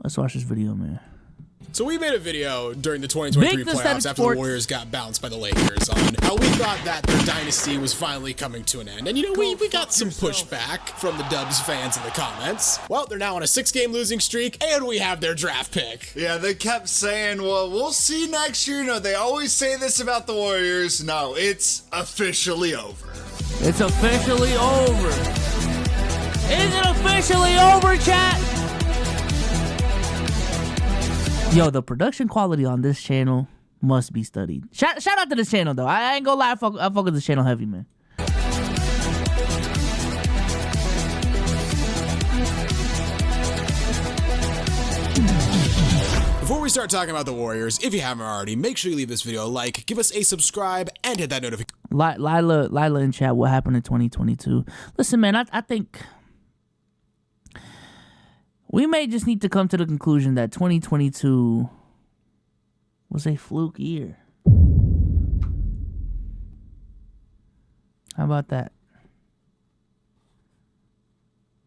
Let's watch this video, man. So we made a video during the 2023 playoffs after the Warriors got bounced by the Lakers on how we thought that their dynasty was finally coming to an end. And, you know, we got some pushback from the Dubs fans in the comments. Well, they're now on a 6-game losing streak, and we have their draft pick. Yeah, they kept saying, well, we'll see next year. You know, they always say this about the Warriors. No, it's officially over. It's officially over. Is it officially over, chat? Yo, the production quality on this channel must be studied. Shout out to this channel, though. I ain't gonna lie, I fuck with this channel heavy, man. Before we start talking about the Warriors, if you haven't already, make sure you leave this video a like, give us a subscribe, and hit that notification. Lila in chat, what happened in 2022? Listen, man, I think we may just need to come to the conclusion that 2022 was a fluke year. How about that?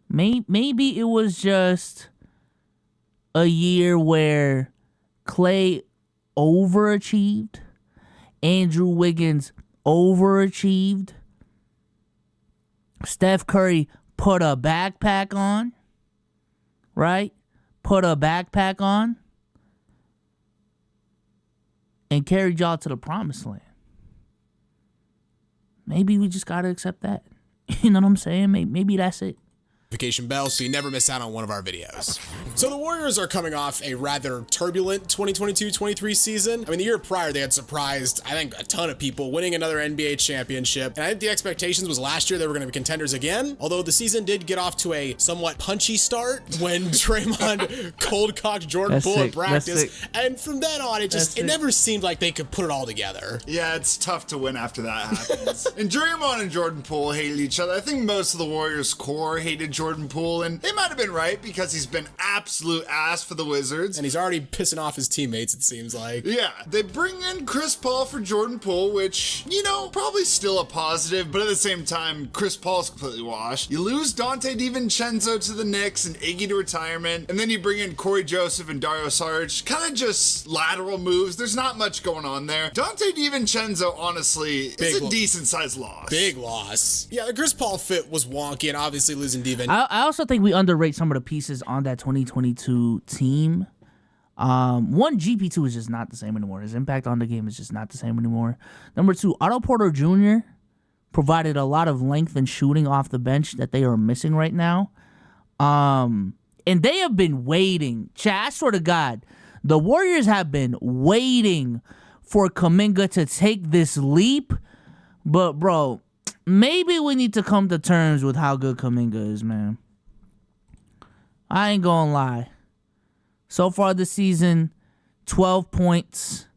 Maybe it was just a year where Klay overachieved, Andrew Wiggins overachieved, Steph Curry put a backpack on. Right? Put a backpack on and carried y'all to the promised land. Maybe we just gotta accept that. You know what I'm saying? Maybe that's it. Notification bell so you never miss out on one of our videos. So the Warriors are coming off a rather turbulent 2022-23 season. I mean, the year prior they had surprised, I think, a ton of people, winning another NBA championship. And I think the expectations was last year they were going to be contenders again. Although the season did get off to a somewhat punchy start when Draymond cold-cocked Jordan Poole at practice. And from then on, it never seemed like they could put it all together. Yeah, it's tough to win after that happens. And Draymond and Jordan Poole hated each other. I think most of the Warriors core hated Jordan Poole, and they might have been right because he's been absolute ass for the Wizards. And he's already pissing off his teammates, it seems like. Yeah, they bring in Chris Paul for Jordan Poole, which, you know, probably still a positive, but at the same time, Chris Paul's completely washed. You lose Dante DiVincenzo to the Knicks and Iggy to retirement, and then you bring in Corey Joseph and Dario Saric, kind of just lateral moves. There's not much going on there. Dante DiVincenzo, honestly, is a decent-sized loss. Big loss. Yeah, the Chris Paul fit was wonky, and obviously losing DiVincenzo. I also think we underrate some of the pieces on that 2022 team. One, GP2 is just not the same anymore. His impact on the game is just not the same anymore. Number two, Otto Porter Jr. provided a lot of length and shooting off the bench that they are missing right now. And they have been waiting. Chat, I swear to God, the Warriors have been waiting for Kuminga to take this leap. But, bro, maybe we need to come to terms with how good Kuminga is, man. I ain't gonna lie. So far this season, 12 points,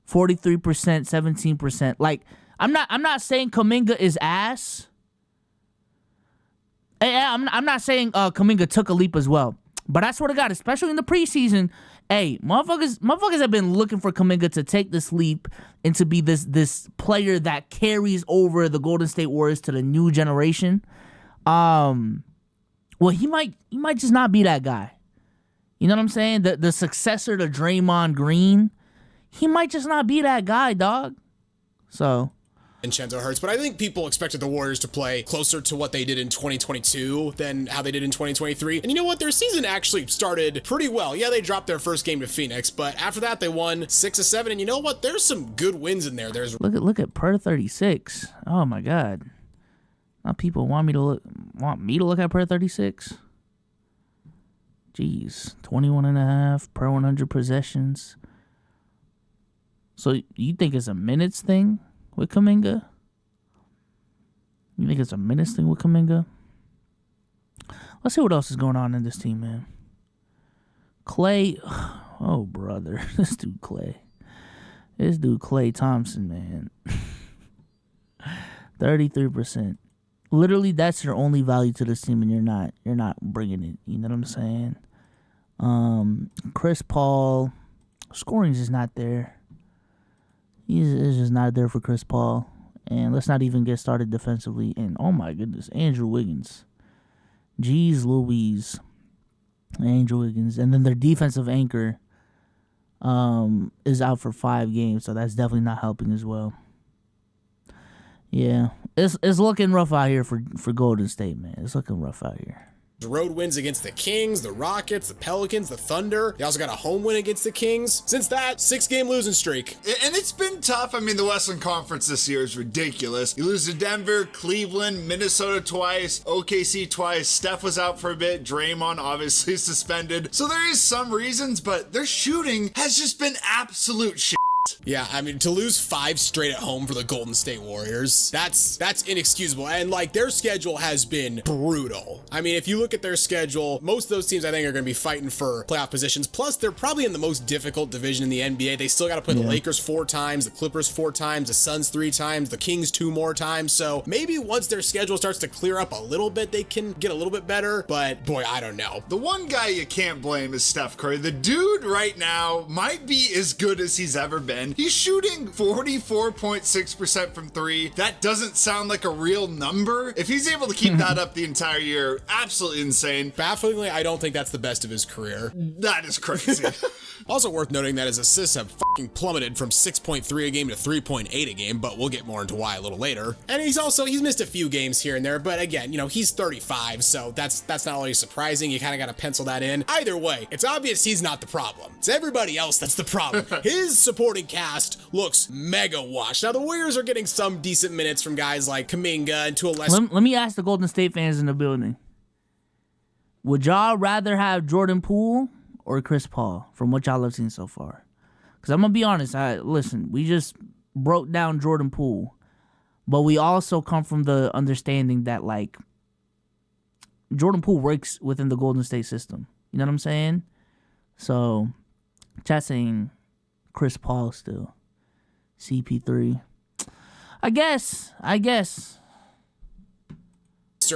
43%, 17%. Like, I'm not saying Kuminga is ass. I'm not saying Kuminga took a leap as well. But I swear to God, especially in the preseason, hey, motherfuckers have been looking for Kuminga to take this leap and to be this player that carries over the Golden State Warriors to the new generation. Well, he might just not be that guy. You know what I'm saying? The successor to Draymond Green, he might just not be that guy, dog. So Vincenzo hurts, but I think people expected the Warriors to play closer to what they did in 2022 than how they did in 2023. And you know what? Their season actually started pretty well. Yeah, they dropped their first game to Phoenix, but after that they won 6 of 7. And you know what? There's some good wins in there. Look at per 36. Oh my God. Now people want me to look at per 36. Jeez, 21.5 per 100 possessions. So you think it's a minutes thing with Kuminga? You think it's a minutes thing with Kuminga? Let's see what else is going on in this team, man. Klay, oh brother, this dude Klay Thompson, man. 33%. Literally, that's your only value to this team, and you're not bringing it. You know what I'm saying? Chris Paul, scoring is just not there. He's just not there for Chris Paul. And let's not even get started defensively. And oh my goodness, Andrew Wiggins. Jeez Louise. Andrew Wiggins. And then their defensive anchor is out for 5 games, so that's definitely not helping as well. Yeah, it's looking rough out here for Golden State, man. It's looking rough out here. The road wins against the Kings, the Rockets, the Pelicans, the Thunder. They also got a home win against the Kings. Since that, 6-game losing streak. And it's been tough. I mean, the Western Conference this year is ridiculous. You lose to Denver, Cleveland, Minnesota twice, OKC twice. Steph was out for a bit. Draymond obviously suspended. So there is some reasons, but their shooting has just been absolute shit. Yeah, I mean, to lose 5 straight at home for the Golden State Warriors, that's inexcusable. And like, their schedule has been brutal. I mean, if you look at their schedule, most of those teams I think are going to be fighting for playoff positions. Plus, they're probably in the most difficult division in the NBA. They still got to play the Lakers 4 times, the Clippers 4 times, the Suns 3 times, the Kings 2 more times. So maybe once their schedule starts to clear up a little bit, they can get a little bit better. But boy, I don't know. The one guy you can't blame is Steph Curry. The dude right now might be as good as he's ever been. He's shooting 44.6% from 3. That doesn't sound like a real number. If he's able to keep that up the entire year, absolutely insane. Bafflingly, I don't think that's the best of his career. That is crazy. Also worth noting that his assists have fucking plummeted from 6.3 a game to 3.8 a game, but we'll get more into why a little later. And he's missed a few games here and there, but again, he's 35, so that's not really surprising. You kind of got to pencil that in. Either way, it's obvious he's not the problem. It's everybody else that's the problem. His supporting cast looks mega washed. Now, the Warriors are getting some decent minutes from guys like Kuminga and to a lesser... Let me ask the Golden State fans in the building. Would y'all rather have Jordan Poole or Chris Paul from what y'all have seen so far? Because I'm going to be honest. Listen, we just broke down Jordan Poole, but we also come from the understanding that, like, Jordan Poole works within the Golden State system. You know what I'm saying? So, chat saying Chris Paul still. CP3. I guess.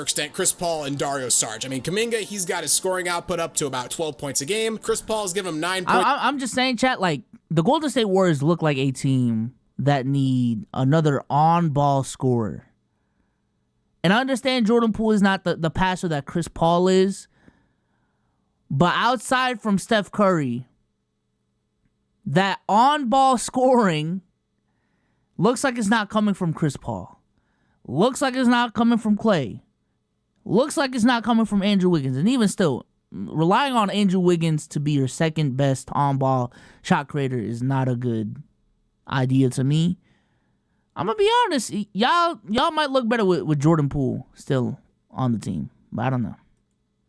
extent, Chris Paul and Dario Saric. I mean, Kuminga, he's got his scoring output up to about 12 points a game. Chris Paul's given him 9 points. I'm just saying, chat, like, the Golden State Warriors look like a team that need another on-ball scorer. And I understand Jordan Poole is not the passer that Chris Paul is, but outside from Steph Curry, that on-ball scoring looks like it's not coming from Chris Paul. Looks like it's not coming from Klay. Looks like it's not coming from Andrew Wiggins. And even still, relying on Andrew Wiggins to be your second best on-ball shot creator is not a good idea to me. I'm going to be honest. Y'all might look better with Jordan Poole still on the team. But I don't know.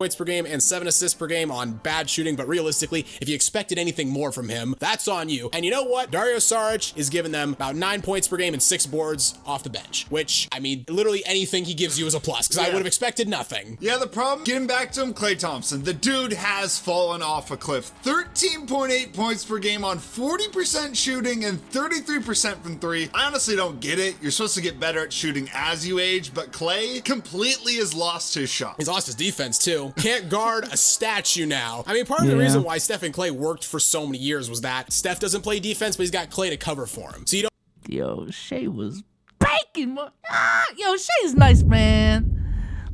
Points per game and 7 assists per game on bad shooting, but realistically, if you expected anything more from him, that's on you. And you know what? Dario Saric is giving them about 9 points per game and 6 boards off the bench, which, I mean, literally anything he gives you is a plus, because I would have expected nothing. Yeah, the problem, getting back to him, Klay Thompson, the dude has fallen off a cliff. 13.8 points per game on 40% shooting and 33% from 3. I honestly don't get it. You're supposed to get better at shooting as you age, but Klay completely has lost his shot. He's lost his defense, too. Can't guard a statue now. I mean, part of the reason why Steph and Klay worked for so many years was that Steph doesn't play defense, but he's got Klay to cover for him. So you don't... Yo, Shea was baking. Yo, Shea's nice, man.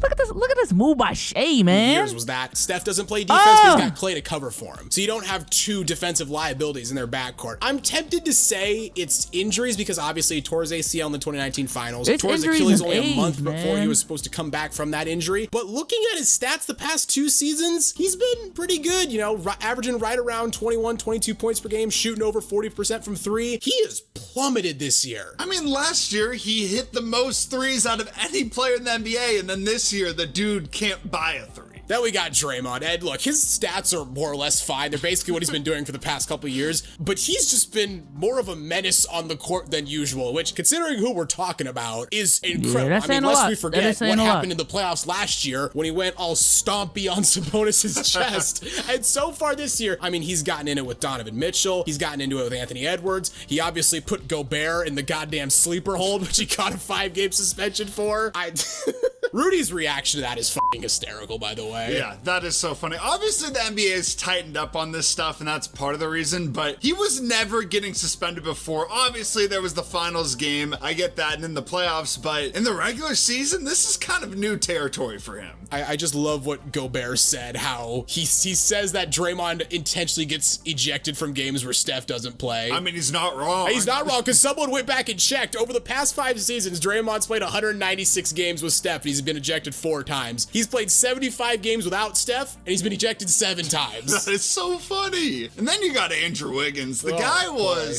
Look at this move by Shea, man. Years was that Steph doesn't play defense, but he's got Klay to cover for him. So you don't have two defensive liabilities in their backcourt. I'm tempted to say it's injuries because obviously he tore his ACL in the 2019 finals. He tore his Achilles only a month before he was supposed to come back from that injury. But looking at his stats the past 2 seasons, he's been pretty good, you know, averaging right around 21, 22 points per game, shooting over 40% from 3. He has plummeted this year. I mean, last year he hit the most threes out of any player in the NBA, and then this year the dude can't buy a 3. Then we got Draymond. Ed, look, his stats are more or less fine. They're basically what he's been doing for the past couple of years, but he's just been more of a menace on the court than usual, which, considering who we're talking about, is incredible. Yeah, I mean, lest we forget what happened in the playoffs last year when he went all stompy on Sabonis' chest. And so far this year, I mean, he's gotten in it with Donovan Mitchell. He's gotten into it with Anthony Edwards. He obviously put Gobert in the goddamn sleeper hold, which he got a 5-game suspension for. Rudy's reaction to that is fucking hysterical, by the way. Yeah, that is so funny. Obviously, the NBA has tightened up on this stuff, and that's part of the reason, but he was never getting suspended before. Obviously, there was the finals game. I get that, and in the playoffs, but in the regular season, this is kind of new territory for him. I just love what Gobert said, how he says that Draymond intentionally gets ejected from games where Steph doesn't play. I mean, he's not wrong. He's not wrong, because someone went back and checked. Over the past 5 seasons, Draymond's played 196 games with Steph, and he's been ejected 4 times. He's played 75 games without Steph, and he's been ejected 7 times. That is so funny. And then you got Andrew Wiggins. The guy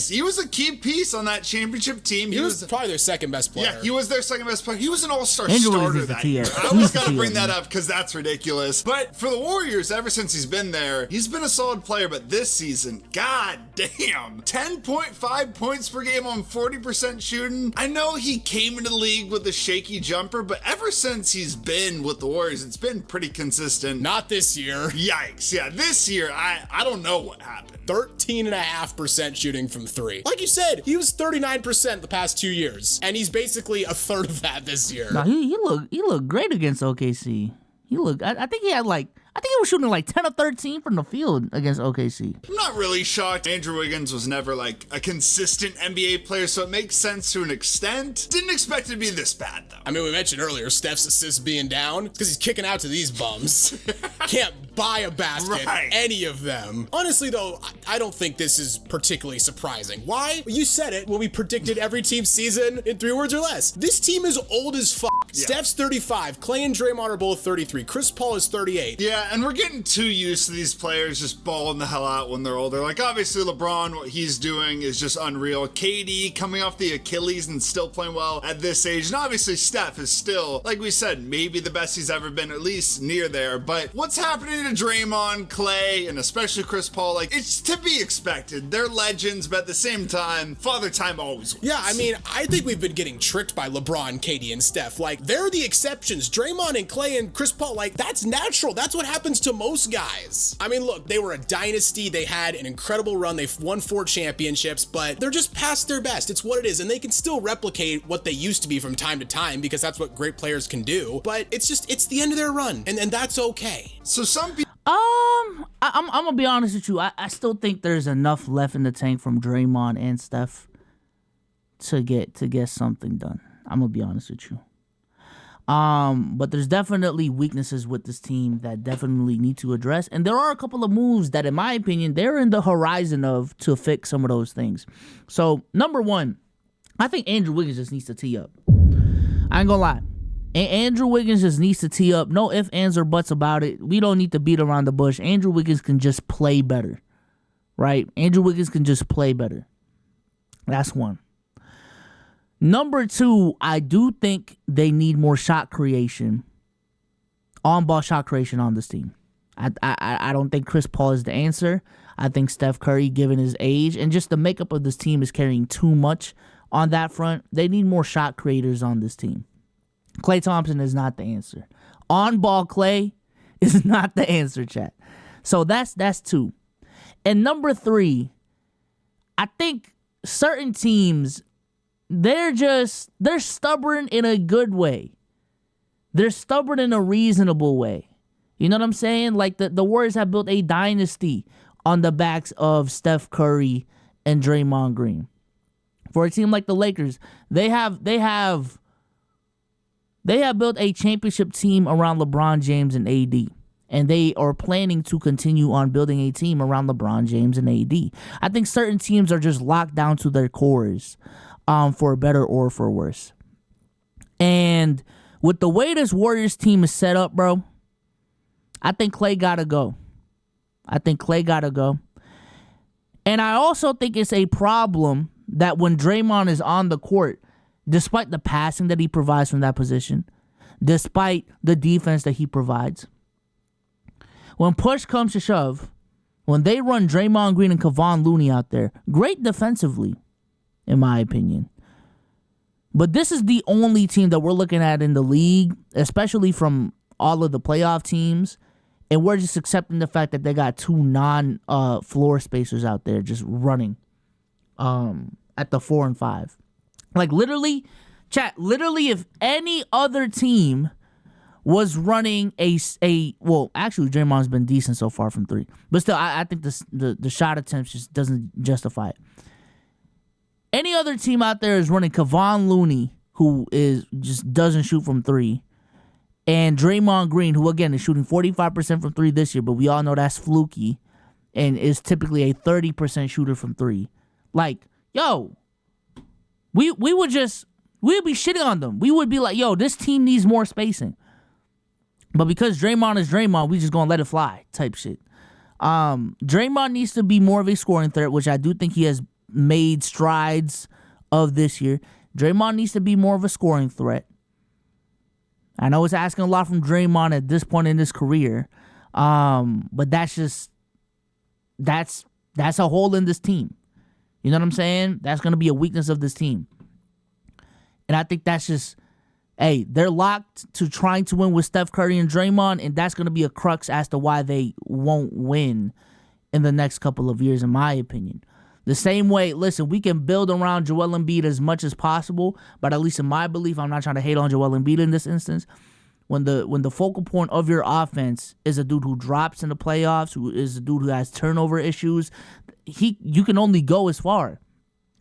he was a key piece on that championship team. He was probably their second best player. Yeah, he was their second best player. He was an all-star Andrew starter that year. I always got to bring that up because that's ridiculous. But for the Warriors, ever since he's been there, he's been a solid player. But this season, god damn, 10.5 points per game on 40% shooting. I know he came into the league with a shaky jumper, but ever since he's been with the Warriors, it's been pretty consistent. Not this year. Yikes. Yeah, this year, I don't know what happened. 13.5% shooting from 3. Like you said, he was 39% the past 2 years, and he's basically a third of that this year. No, he looked great against OKC. I think he was shooting like 10 of 13 from the field against OKC. I'm not really shocked. Andrew Wiggins was never like a consistent NBA player, so it makes sense to an extent. Didn't expect it to be this bad, though. I mean, we mentioned earlier Steph's assists being down because he's kicking out to these bums. Can't buy a basket, any of them. Honestly, though, I don't think this is particularly surprising. Why? You said it when we predicted every team's season in 3 words or less. This team is old as fuck. Yeah. Steph's 35. Clay and Draymond are both 33. Chris Paul is 38. Yeah, and we're getting too used to these players just balling the hell out when they're older. Like, obviously, LeBron, what he's doing is just unreal. KD coming off the Achilles and still playing well at this age. And obviously, Steph is still, like we said, maybe the best he's ever been, at least near there. But what's happening to Draymond, Clay, and especially Chris Paul, like, it's to be expected. They're legends, but at the same time, Father Time always wins. Yeah, I mean, I think we've been getting tricked by LeBron, KD, and Steph. Like, they're the exceptions. Draymond and Clay and Chris Paul, like, that's natural. That's what happens to most guys. I mean, look, they were a dynasty. They had an incredible run. They've won 4 championships, but they're just past their best. It's what it is, and they can still replicate what they used to be from time to time because that's what great players can do, but it's the end of their run, and that's okay. So some people... I'm gonna be honest with you. I still think there's enough left in the tank from Draymond and Steph to get something done. I'm gonna be honest with you. But there's definitely weaknesses with this team that definitely need to address, and there are a couple of moves that, in my opinion, they're in the horizon of to fix some of those things. So number 1, I think Andrew Wiggins just needs to tee up. I ain't gonna lie. Andrew Wiggins just needs to tee up. No ifs, ands, or buts about it. We don't need to beat around the bush. Andrew Wiggins can just play better, right? Andrew Wiggins can just play better. That's 1. Number 2, I do think they need more shot creation, on-ball shot creation on this team. I don't think Chris Paul is the answer. I think Steph Curry, given his age, and just the makeup of this team is carrying too much on that front. They need more shot creators on this team. Klay Thompson is not the answer. On-ball Klay is not the answer, chat. So that's 2. And number 3, I think certain teams, they're stubborn in a good way. They're stubborn in a reasonable way. You know what I'm saying? Like the Warriors have built a dynasty on the backs of Steph Curry and Draymond Green. For a team like the Lakers, they have built a championship team around LeBron James and AD. And they are planning to continue on building a team around LeBron James and AD. I think certain teams are just locked down to their cores, for better or for worse. And with the way this Warriors team is set up, bro, I think Klay gotta go. And I also think it's a problem that when Draymond is on the court, despite the passing that he provides from that position, despite the defense that he provides, when push comes to shove, when they run Draymond Green and Kevon Looney out there, great defensively, in my opinion. But this is the only team that we're looking at in the league, especially from all of the playoff teams, and we're just accepting the fact that they got 2 non-floor spacers out there just running at the 4 and 5. Like, literally, chat, if any other team was running well, actually Draymond's been decent so far from three, but still, I think the shot attempts just doesn't justify it. Any other team out there is running Kevon Looney, who just doesn't shoot from three, and Draymond Green, who again is shooting 45% from three this year, but we all know that's fluky, and is typically a 30% shooter from three. Like, yo, we'd be shitting on them. We would be like, yo, this team needs more spacing. But because Draymond is Draymond, we just gonna let it fly type shit. Draymond needs to be more of a scoring threat, which I do think he has made strides of this year. Draymond needs to be more of a scoring threat. I know it's asking a lot from Draymond at this point in his career, but that's a hole in this team. You know what I'm saying? That's going to be a weakness of this team. And I think that's just, hey, they're locked to trying to win with Steph Curry and Draymond, and that's going to be a crux as to why they won't win in the next couple of years, in my opinion. The same way, listen, we can build around Joel Embiid as much as possible, but at least in my belief, I'm not trying to hate on Joel Embiid in this instance. When the focal point of your offense is a dude who drops in the playoffs, who is a dude who has turnover issues, you can only go as far.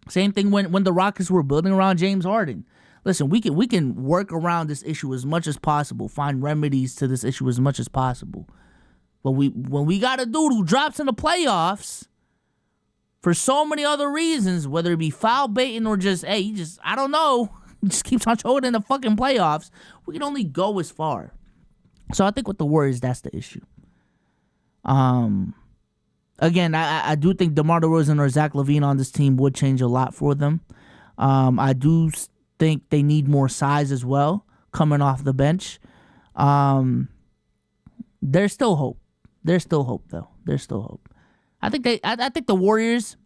Same thing when the Rockets were building around James Harden. Listen, we can work around this issue as much as possible, find remedies to this issue as much as possible. But when we got a dude who drops in the playoffs for so many other reasons, whether it be foul baiting or just, hey, I don't know, just keeps on showing in the fucking playoffs, we can only go as far. So I think with the Warriors, that's the issue. Again, I do think DeMar DeRozan or Zach LaVine on this team would change a lot for them. I do think they need more size as well coming off the bench. There's still hope. There's still hope, though. There's still hope. I think the Warriors,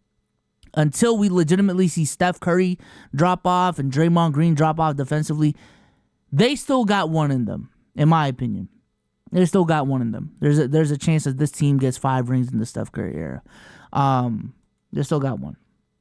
until we legitimately see Steph Curry drop off and Draymond Green drop off defensively, they still got one in them, in my opinion. They still got one in them. There's a chance that this team gets 5 rings in the Steph Curry era. They still got one.